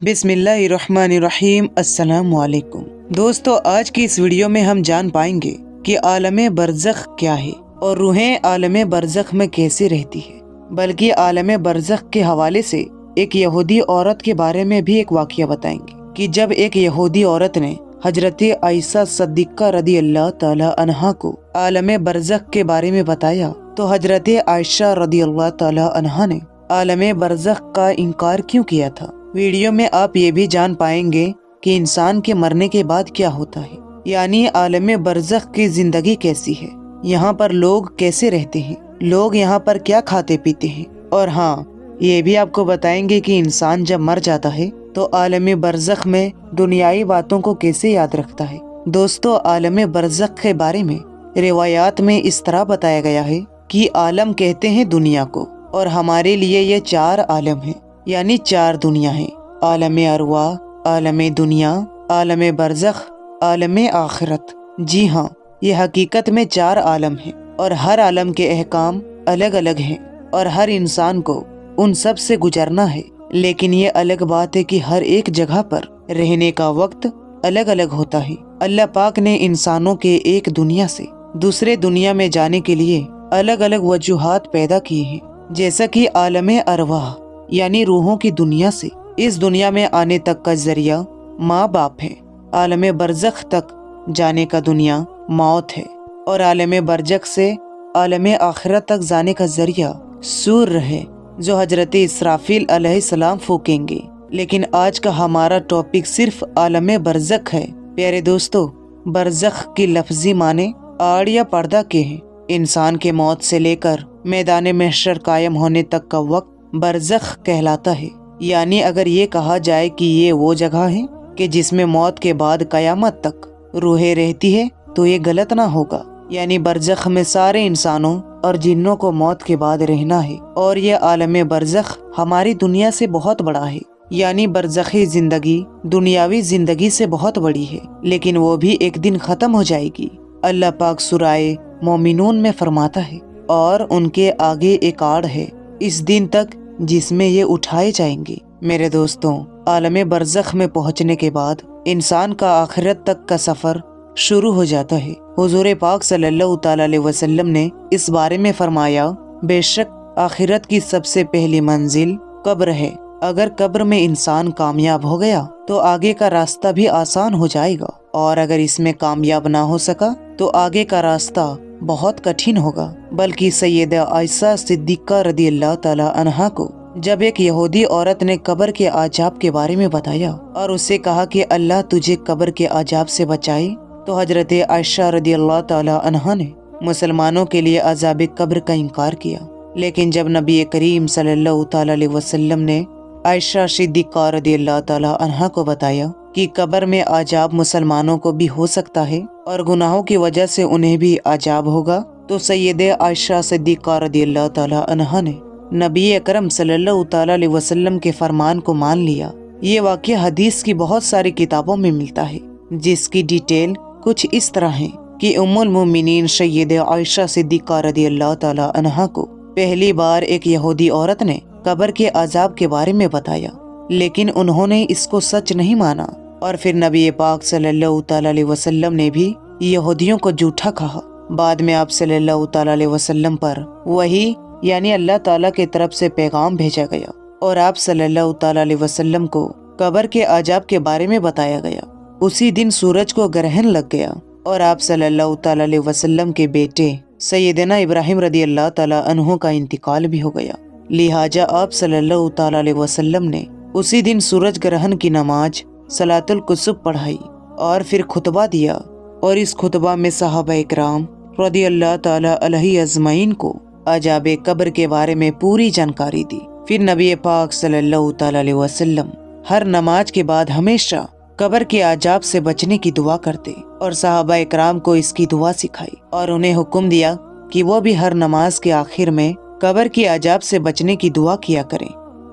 बिस्मिल्लाहिर्रहमानिर्रहीम। अस्सलाम वालेकुम दोस्तों, आज की इस वीडियो में हम जान पाएंगे कि आलम बरज़ख क्या है और रूहें आलम बरज़ख में कैसे रहती है। बल्कि आलम बरज़ख के हवाले से एक यहूदी औरत के बारे में भी एक वाक़या बताएंगे कि जब एक यहूदी औरत ने हजरत आयशा सिद्दीक़ा रदी अल्लाह ताला अन्हा को आलम बरज़ख के बारे में बताया तो हजरत आयशा रदी अल्लाह ताला अन्हा ने आलम बरज़ख का इनकार क्यों किया था। वीडियो में आप ये भी जान पाएंगे कि इंसान के मरने के बाद क्या होता है, यानी आलम बरज़ख की जिंदगी कैसी है, यहाँ पर लोग कैसे रहते हैं, लोग यहाँ पर क्या खाते पीते हैं। और हाँ, ये भी आपको बताएंगे कि इंसान जब मर जाता है तो आलम बरज़ख में दुनियाई बातों को कैसे याद रखता है। दोस्तों, आलम बरज़ख के बारे में रिवायात में इस तरह बताया गया है कि आलम कहते हैं दुनिया को, और हमारे लिए ये 4 आलम हैं, यानी 4 दुनिया है। आलम अरवा, आलम दुनिया, आलम बरज़ख, आलम आखिरत। जी हाँ, ये हकीकत में 4 आलम हैं और हर आलम के अहकाम अलग अलग हैं और हर इंसान को उन सब से गुजरना है। लेकिन ये अलग बात है कि हर एक जगह पर रहने का वक्त अलग अलग होता है। अल्लाह पाक ने इंसानों के एक दुनिया से दूसरे दुनिया में जाने के लिए अलग अलग वजूहात पैदा किए हैं, जैसा कि आलम अरवाह यानी रूहों की दुनिया से इस दुनिया में आने तक का जरिया माँ बाप है। आलम बरज़ख तक जाने का दुनिया मौत है और आलम बरज़ख से आलम आखिरत तक जाने का जरिया सूर है जो हजरत इसराफील अलैहिस्सलाम फूकेंगे। लेकिन आज का हमारा टॉपिक सिर्फ आलम बरज़ख है। प्यारे दोस्तों, बरज़ख की लफ्जी माने आड़ या पर्दा के हैं। इंसान के मौत से लेकर मैदान महशर कायम होने तक का वक्त बरज़ख कहलाता है। यानी अगर ये कहा जाए कि ये वो जगह है कि जिसमें मौत के बाद कयामत तक रूहें रहती है तो ये गलत ना होगा। यानी बरज़ख में सारे इंसानों और जिन्नों को मौत के बाद रहना है और ये आलम बरज़ख हमारी दुनिया से बहुत बड़ा है। यानी बरज़खी जिंदगी दुनियावी जिंदगी से बहुत बड़ी है, लेकिन वो भी एक दिन खत्म हो जाएगी। अल्लाह पाक सूरह मोमिनून में फरमाता है, और उनके आगे एक आड़ है इस दिन तक जिसमें ये उठाए जाएंगे। मेरे दोस्तों, आलम बरज़ख में पहुंचने के बाद इंसान का आखिरत तक का सफर शुरू हो जाता है। हुजूर पाक सल्लल्लाहु अलैहि वसल्लम ने इस बारे में फरमाया, बेशक आखिरत की सबसे पहली मंजिल कब्र है। अगर कब्र में इंसान कामयाब हो गया तो आगे का रास्ता भी आसान हो जाएगा, और अगर इसमें कामयाब ना हो सका तो आगे का रास्ता बहुत कठिन होगा। बल्कि सैयदा आयशा सिद्दीक़ा रदी अल्लाह ताला अन्हा को जब एक यहूदी औरत ने कब्र के आजाब के बारे में बताया और उससे कहा कि अल्लाह तुझे कब्र के आजाब से बचाए, तो हजरत आयशा रदी अल्लाह ताला अन्हा ने मुसलमानों के लिए अजाब कब्र का इनकार किया। लेकिन जब नबी करीम सल्लल्लाहु अलैहि वसल्लम ने आयशा सिद्दीक़ा रदी अल्लाह ताला अन्हा को बताया कि कब्र में आजाब मुसलमानों को भी हो सकता है और गुनाहों की वजह से उन्हें भी आजाब होगा, तो सैयद आयशा सिद्दीक़ा रदी अल्लाह ताला अन्हा ने नबी अकरम सल्लल्लाहु अलैहि वसल्लम के फरमान को मान लिया। ये वाक़या हदीस की बहुत सारी किताबों में मिलता है, जिसकी डिटेल कुछ इस तरह है कि उम्मुल मोमिनीन सैयद आयशा सिद्दीक़ा रदी अल्लाह ताला अन्हा को पहली बार एक यहूदी औरत ने कब्र के अजाब के बारे में बताया, लेकिन उन्होंने इसको सच नहीं माना, और फिर नबी पाक सल्लल्लाहु अलैहि वसल्लम ने भी यहूदियों को झूठा कहा। बाद में आप सल्लल्लाहु अलैहि वसल्लम पर वही यानी अल्लाह ताला के तरफ से पैगाम भेजा गया और आप सल्लल्लाहु अलैहि वसल्लम को कब्र के अजाब के बारे में बताया गया। उसी दिन सूरज को ग्रहण लग गया और आप सल्लल्लाहु अलैहि वसल्लम के बेटे सैयदना इब्राहिम रदी अल्लाह ताला अन्हु का इंतकाल भी हो गया। लिहाजा आप सल्लल्लाहु अलैहि वसल्लम ने उसी दिन सूरज ग्रहण की नमाज सलातुल कुसुफ पढ़ाई और फिर खुतबा दिया, और इस खुतबा में सहाबा इकराम रदी अल्लाह ताला अलैहि अजमईन को अजाब कब्र के बारे में पूरी जानकारी दी। फिर नबी पाक सल्लल्लाहु अलैहि वसल्लम हर नमाज के बाद हमेशा कब्र के अजाब से बचने की दुआ करते और सहाबा इकराम को इसकी दुआ सिखाई और उन्हें हुक्म दिया कि वो भी हर नमाज के आखिर में कब्र के अजाब से बचने की दुआ किया करें।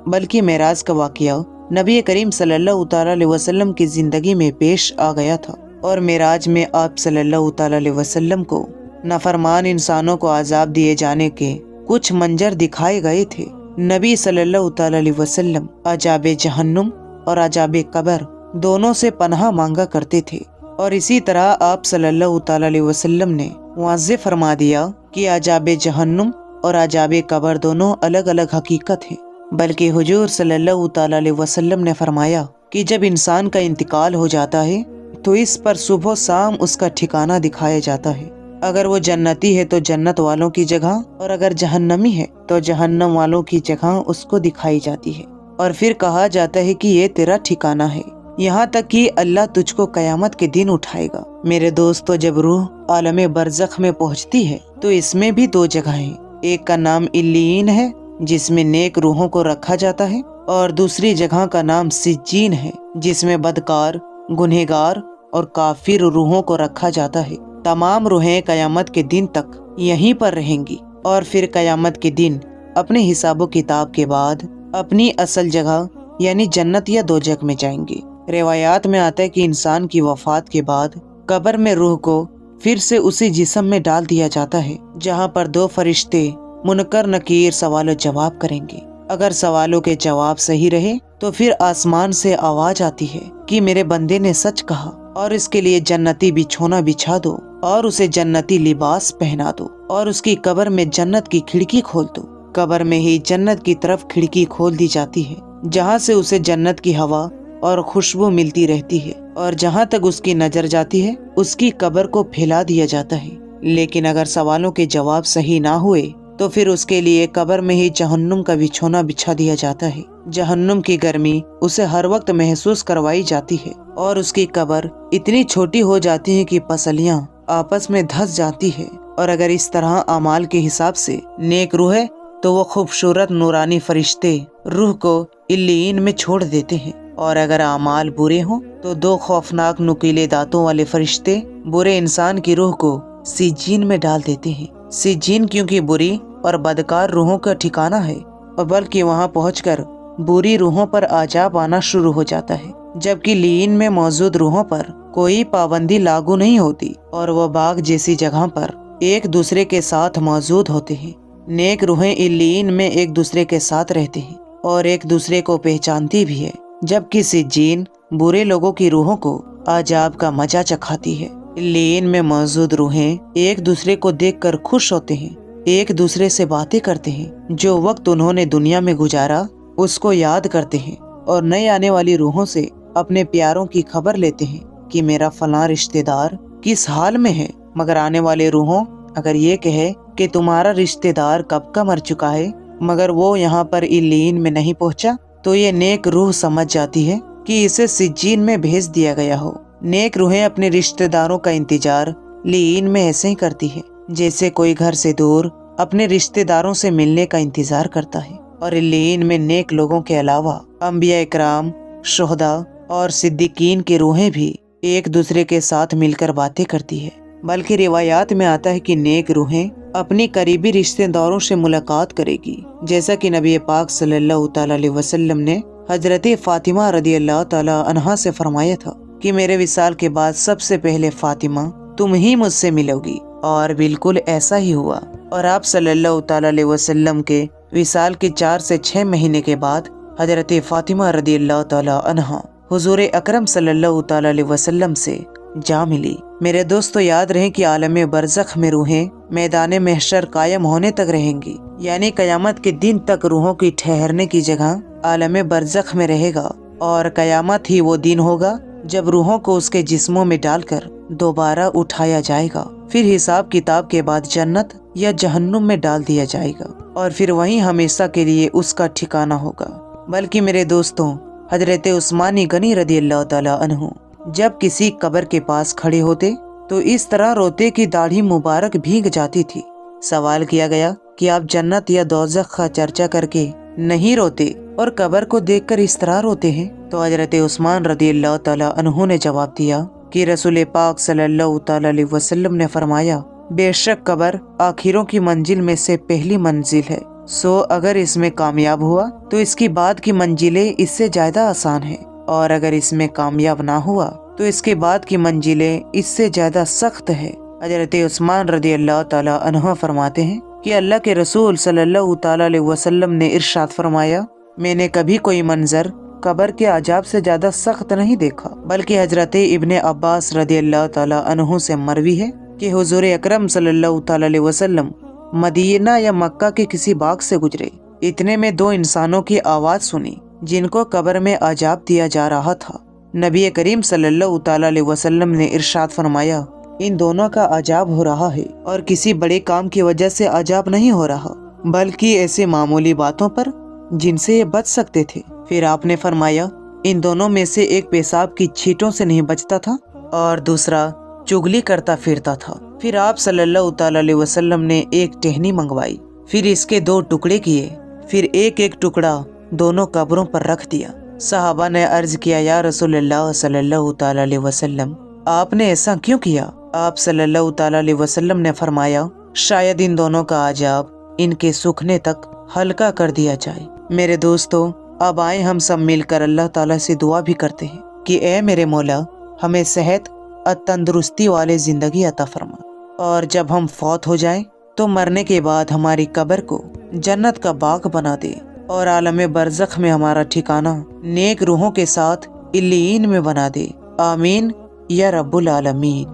बल्कि मेराज का वाक़या नबी करीम सल्लल्लाहु अलैहि वसल्लम की जिंदगी में पेश आ गया था, और मेराज में आप सल्लल्लाहु अलैहि वसल्लम को नाफरमान इंसानों को अजाब दिए जाने के कुछ मंजर दिखाए गए थे। नबी सल्लल्लाहु अलैहि वसल्लम अजाब जहन्नुम और अजाब कब्र दोनों से पनाह मांगा करते थे। और इसी तरह आप सल्लल्लाहु अलैहि वसल्लम ने वाज़ेह फरमा दिया कि अजाब जहन्नुम और अजाब कब्र दोनों अलग अलग हकीकत है। बल्कि हुजूर सल्लल्लाहु अलैहि वसल्लम ने फरमाया कि जब इंसान का इंतकाल हो जाता है तो इस पर सुबह शाम उसका ठिकाना दिखाया जाता है। अगर वो जन्नती है तो जन्नत वालों की जगह, और अगर जहन्नमी है तो जहन्नम वालों की जगह उसको दिखाई जाती है। और फिर कहा जाता है कि ये तेरा ठिकाना है, यहाँ तक कि अल्लाह तुझको कयामत के दिन उठाएगा। मेरे दोस्तों, जब रूह आलम बरज़ख में पहुँचती है तो इसमें भी दो जगह हैं। एक का नाम इल्लीन है जिसमें नेक रूहों को रखा जाता है, और दूसरी जगह का नाम सिज्जीन है जिसमें बदकार, गुनहगार और काफिर रूहों को रखा जाता है। तमाम रूहें कयामत के दिन तक यहीं पर रहेंगी और फिर कयामत के दिन अपने हिसाबो किताब के बाद अपनी असल जगह यानी जन्नत या दोजख में जाएंगे। रिवायात में आता है कि इंसान की वफात के बाद कब्र में रूह को फिर से उसी जिस्म में डाल दिया जाता है जहाँ पर दो फरिश्ते मुनकर नकीर सवाल जवाब करेंगे। अगर सवालों के जवाब सही रहे तो फिर आसमान से आवाज आती है कि मेरे बंदे ने सच कहा, और इसके लिए जन्नती बिछोना बिछा दो और उसे जन्नती लिबास पहना दो और उसकी कब्र में जन्नत की खिड़की खोल दो। कब्र में ही जन्नत की तरफ खिड़की खोल दी जाती है जहाँ से उसे जन्नत की हवा और खुशबू मिलती रहती है, और जहाँ तक उसकी नजर जाती है उसकी कब्र को फैला दिया जाता है। लेकिन अगर सवालों के जवाब सही ना हुए तो फिर उसके लिए कब्र में ही जहन्नुम का बिछोना बिछा दिया जाता है। जहन्नुम की गर्मी उसे हर वक्त महसूस करवाई जाती है और उसकी कब्र इतनी छोटी हो जाती है कि पसलियां आपस में धंस जाती है। और अगर इस तरह अमाल के हिसाब से नेक रूह है तो वो खूबसूरत नूरानी फरिश्ते रूह को इल्लीन में छोड़ देते हैं, और अगर अमाल बुरे हों तो दो खौफनाक नुकीले दांतों वाले फरिश्ते बुरे इंसान की रूह को सिज्जीन में डाल देते हैं। सिज्जीन क्योंकि बुरी और बदकार रूहों का ठिकाना है, और बल्कि वहां पहुंचकर बुरी रूहों पर अजाब आना शुरू हो जाता है, जबकि लीन में मौजूद रूहों पर कोई पाबंदी लागू नहीं होती और वह बाग जैसी जगह पर एक दूसरे के साथ मौजूद होते हैं। नेक रूहें इल्लीन में एक दूसरे के साथ रहते हैं और एक दूसरे को पहचानती भी है, जबकि सिज्जीन बुरे लोगों की रूहों को अजाब का मजा चखाती है। इल्लीन में मौजूद रूहें एक दूसरे को देखकर खुश होते हैं, एक दूसरे से बातें करते हैं, जो वक्त उन्होंने दुनिया में गुजारा उसको याद करते हैं, और नए आने वाली रूहों से अपने प्यारों की खबर लेते हैं कि मेरा फलां रिश्तेदार किस हाल में है। मगर आने वाले रूहों अगर ये कहे कि तुम्हारा रिश्तेदार कब का मर चुका है मगर वो यहाँ पर इल्लीन में नहीं पहुँचा, तो ये नेक रूह समझ जाती है कि इसे सिज्जीन में भेज दिया गया हो। नेक रूहें अपने रिश्तेदारों का इंतजार लीन में ऐसे ही करती है जैसे कोई घर से दूर अपने रिश्तेदारों से मिलने का इंतजार करता है। और लीन में नेक लोगों के अलावा अंबिया इकराम, शुहदा और सिद्दीकीन की रूहें भी एक दूसरे के साथ मिलकर बातें करती है। बल्कि रिवायात में आता है कि नेक रूहें अपनी करीबी रिश्तेदारों से मुलाकात करेगी, जैसा कि नबी पाक सल्लल्लाहु अलैहि वसल्लम ने हजरत फातिमा रदियल्लाहु तआला अन्हा से फरमाया था कि मेरे विसाल के बाद सबसे पहले फातिमा तुम ही मुझसे मिलोगी, और बिल्कुल ऐसा ही हुआ। और आप सल्लल्लाहु अलैहि वसल्लम के विसाल के 4 से 6 महीने के बाद हजरत फातिमा रदियल्लाहु तआला अन्हा हुजूर अकरम सल्लल्लाहु अलैहि वसल्लम से जा मिली। मेरे दोस्तों, याद रहे कि आलम बरज़ख में रूहें मैदान महशर कायम होने तक रहेंगी, यानी कयामत के दिन तक रूहों की ठहरने की जगह आलम बरज़ख में रहेगा, और कयामत ही वो दिन होगा जब रूहों को उसके जिस्मों में डालकर दोबारा उठाया जाएगा। फिर हिसाब किताब के बाद जन्नत या जहन्नुम में डाल दिया जाएगा, और फिर वहीं हमेशा के लिए उसका ठिकाना होगा। बल्कि मेरे दोस्तों, हजरत उस्मानी गनी रदियल्लाहु तआला अन्हु जब किसी कब्र के पास खड़े होते तो इस तरह रोते कि दाढ़ी मुबारक भीग जाती थी। सवाल किया गया कि आप जन्नत या दोज़ख का चर्चा करके नहीं रोते और कब्र को देखकर इस तरह रोते हैं, तो हजरत उस्मान रदियल्लाहु तआला अन्हु ने जवाब दिया कि रसूल पाक सल्लल्लाहु अलैहि वसल्लम ने फरमाया, बेशक कब्र आखिरों की मंजिल में से पहली मंजिल है, सो अगर इसमें कामयाब हुआ तो इसकी बाद की मंजिलें इससे ज्यादा आसान है, और अगर इसमें कामयाब ना हुआ तो इसके बाद की मंजिलें इससे ज्यादा सख्त है। हजरत उस्मान रदियल्लाहु तआला अन्हु फरमाते हैं कि अल्लाह के रसूल सल्लल्लाहु अलैहि वसल्लम ने इरशाद फरमाया, मैंने कभी कोई मंजर قبر کے عذاب سے زیادہ سخت نہیں دیکھا، بلکہ حضرت ابن عباس رضی اللہ تعالیٰ عنہ سے مروی ہے کہ حضور اکرم صلی اللہ تعالیٰ علیہ وسلم مدینہ یا مکہ کے کسی باغ سے گزرے، اتنے میں دو انسانوں کی آواز سنی جن کو قبر میں عذاب دیا جا رہا تھا۔ نبی کریم صلی اللہ تعالیٰ علیہ وسلم نے ارشاد فرمایا، ان دونوں کا عذاب ہو رہا ہے اور کسی بڑے کام کی وجہ سے عذاب نہیں ہو رہا، بلکہ ایسے معمولی باتوں پر جن سے یہ بچ سکتے تھے۔ پھر آپ نے فرمایا، ان دونوں میں سے ایک پیشاب کی چھینٹوں سے نہیں بچتا تھا اور دوسرا چگلی کرتا پھرتا تھا۔ پھر آپ صلی اللہ تعالیٰ علیہ وسلم نے ایک ٹہنی منگوائی، پھر اس کے دو ٹکڑے کیے، پھر ایک ایک ٹکڑا دونوں قبروں پر رکھ دیا۔ صحابہ نے عرض کیا، یا رسول اللہ صلی اللہ تعالیٰ علیہ وسلم، آپ نے ایسا کیوں کیا؟ آپ صلی اللہ تعالیٰ علیہ وسلم نے فرمایا، شاید ان دونوں کا عذاب ان کے سوکھنے تک ہلکا کر دیا جائے۔ میرے دوستو، اب آئیں ہم سب مل کر اللہ تعالیٰ سے دعا بھی کرتے ہیں کہ اے میرے مولا، ہمیں صحت اور تندرستی والے زندگی عطا فرما، اور جب ہم فوت ہو جائیں تو مرنے کے بعد ہماری قبر کو جنت کا باغ بنا دے اور عالم برزخ میں ہمارا ٹھکانہ نیک روحوں کے ساتھ علیین میں بنا دے۔ آمین یا رب العالمین۔